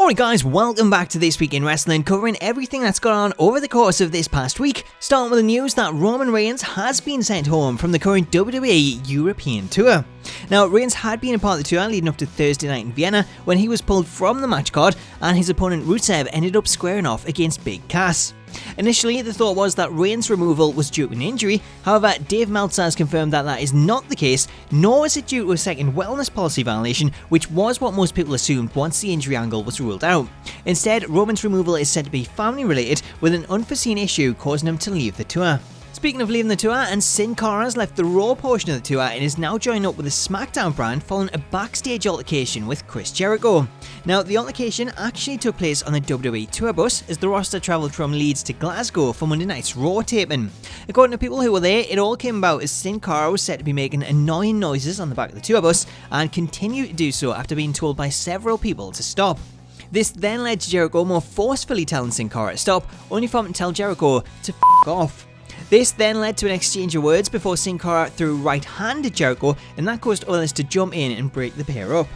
Alright guys, welcome back to This Week in Wrestling, covering everything that's gone on over the course of this past week, starting with the news that Roman Reigns has been sent home from the current WWE European Tour. Now, Reigns had been a part of the tour leading up to Thursday night in Vienna when he was pulled from the match card and his opponent Rusev ended up squaring off against Big Cass. Initially, the thought was that Reigns' removal was due to an injury, however, Dave Meltzer has confirmed that that is not the case, nor is it due to a second wellness policy violation, which was what most people assumed once the injury angle was ruled out. Instead, Roman's removal is said to be family related, with an unforeseen issue causing him to leave the tour. Speaking of leaving the tour, and Sin Cara has left the Raw portion of the tour and is now joining up with the Smackdown brand following a backstage altercation with Chris Jericho. Now, the altercation actually took place on the WWE tour bus as the roster travelled from Leeds to Glasgow for Monday night's Raw taping. According to people who were there, it all came about as Sin Cara was said to be making annoying noises on the back of the tour bus and continued to do so after being told by several people to stop. This then led to Jericho more forcefully telling Sin Cara to stop, only for him to tell Jericho to f*** off. This then led to an exchange of words before Sin Cara threw right hand at Jericho, and that caused others to jump in and break the pair up.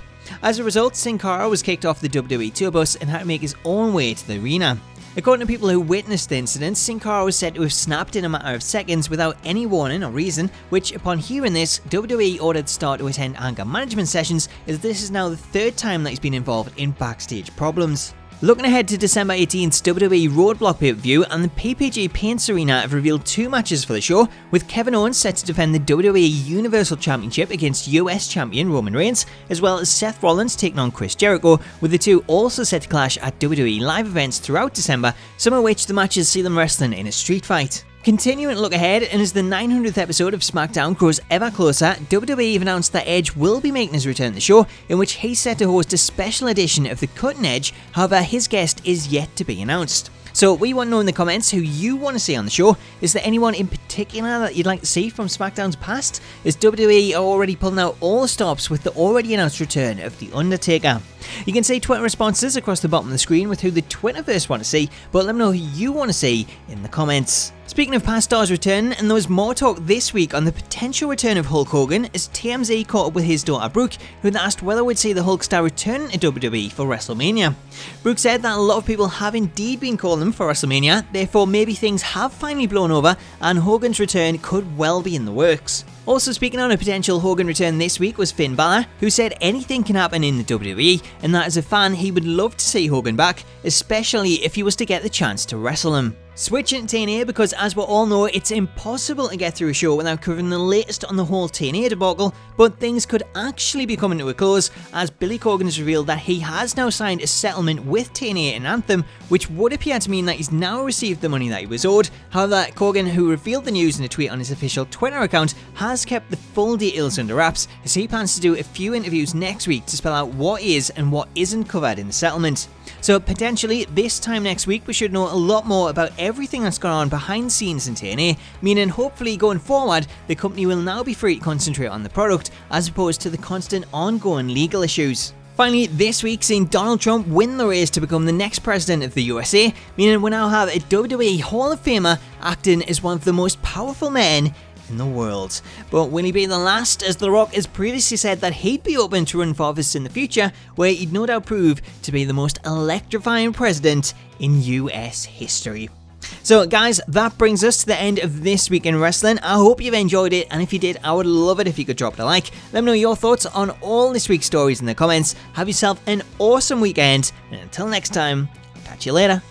As a result, Sin Cara was kicked off the WWE tour bus and had to make his own way to the arena. According to people who witnessed the incident, Sin Cara was said to have snapped in a matter of seconds without any warning or reason, which upon hearing this, WWE ordered the star to attend anger management sessions, as this is now the third time that he's been involved in backstage problems. Looking ahead to December 18th's WWE Roadblock pay-per-view, and the PPG Paints Arena have revealed two matches for the show, with Kevin Owens set to defend the WWE Universal Championship against US Champion Roman Reigns, as well as Seth Rollins taking on Chris Jericho, with the two also set to clash at WWE live events throughout December, some of which the matches see them wrestling in a street fight. Continuing to look ahead, and as the 900th episode of Smackdown grows ever closer, WWE have announced that Edge will be making his return to the show, in which he's set to host a special edition of The Cutting Edge, however his guest is yet to be announced. So we want to know in the comments who you want to see on the show. Is there anyone in particular that you'd like to see from Smackdown's past? Is WWE already pulling out all the stops with the already announced return of The Undertaker? You can see Twitter responses across the bottom of the screen with who the Twitterverse want to see, but let me know who you want to see in the comments. Speaking of past stars returning, and there was more talk this week on the potential return of Hulk Hogan as TMZ caught up with his daughter Brooke, who had asked whether we'd see the Hulk star return to WWE for WrestleMania. Brooke said that a lot of people have indeed been calling him for WrestleMania, therefore maybe things have finally blown over and Hogan's return could well be in the works. Also speaking on a potential Hogan return this week was Finn Balor, who said anything can happen in the WWE, and that as a fan he would love to see Hogan back, especially if he was to get the chance to wrestle him. Switching to TNA, because as we all know, it's impossible to get through a show without covering the latest on the whole TNA debacle, but things could actually be coming to a close as Billy Corgan has revealed that he has now signed a settlement with TNA and Anthem, which would appear to mean that he's now received the money that he was owed. However, Corgan, who revealed the news in a tweet on his official Twitter account, has kept the full details under wraps as he plans to do a few interviews next week to spell out what is and what isn't covered in the settlement. So potentially this time next week we should know a lot more about everything that's gone on behind the scenes in TNA, meaning hopefully going forward the company will now be free to concentrate on the product as opposed to the constant ongoing legal issues. Finally, this week seen Donald Trump win the race to become the next president of the USA, meaning we now have a WWE Hall of Famer acting as one of the most powerful men in the world. But will he be the last, as The Rock has previously said that he'd be open to run for office in the future, where he'd no doubt prove to be the most electrifying president in US history. So guys, that brings us to the end of This Week in Wrestling. I hope you've enjoyed it, and if you did, I would love it if you could drop a like. Let me know your thoughts on all this week's stories in the comments. Have yourself an awesome weekend, and until next time, I'll catch you later.